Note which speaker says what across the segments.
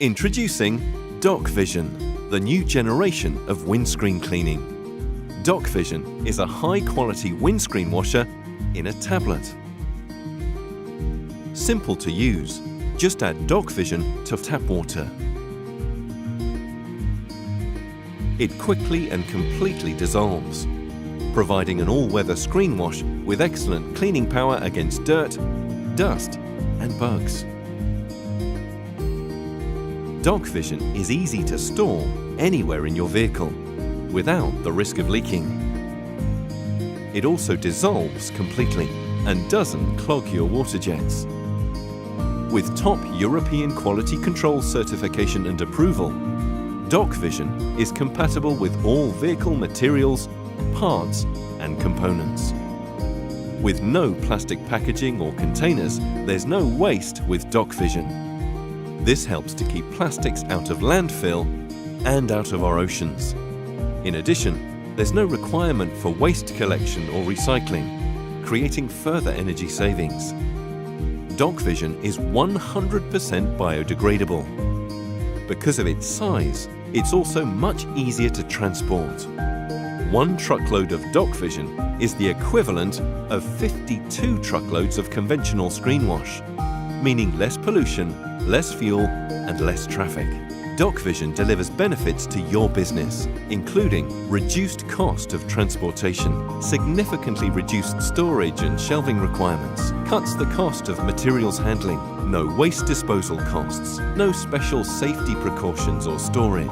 Speaker 1: Introducing DocVision, the new generation of windscreen cleaning. DocVision is a high-quality windscreen washer in a tablet. Simple to use. Just add DocVision to tap water. It quickly and completely dissolves, providing an all-weather screen wash with excellent cleaning power against dirt, dust and bugs. DocVision is easy to store anywhere in your vehicle without the risk of leaking. It also dissolves completely and doesn't clog your water jets. With top European quality control certification and approval, DocVision is compatible with all vehicle materials, parts and components. With no plastic packaging or containers, there's no waste with DocVision. This helps to keep plastics out of landfill and out of our oceans. In addition, there's no requirement for waste collection or recycling, creating further energy savings. DocVision is 100% biodegradable. Because of its size, it's also much easier to transport. 1 truckload of DocVision is the equivalent of 52 truckloads of conventional screen wash, meaning less pollution, less fuel and less traffic. DocVision delivers benefits to your business, including reduced cost of transportation, significantly reduced storage and shelving requirements, cuts the cost of materials handling, no waste disposal costs, no special safety precautions or storage.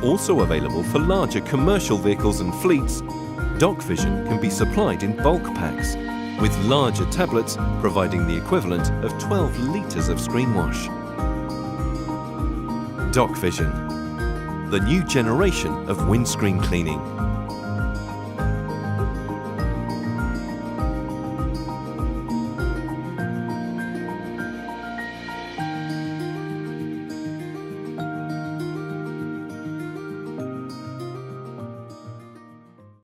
Speaker 1: Also available for larger commercial vehicles and fleets, DocVision can be supplied in bulk packs, with larger tablets providing the equivalent of 12 litres of screen wash. DocVision, the new generation of windscreen cleaning.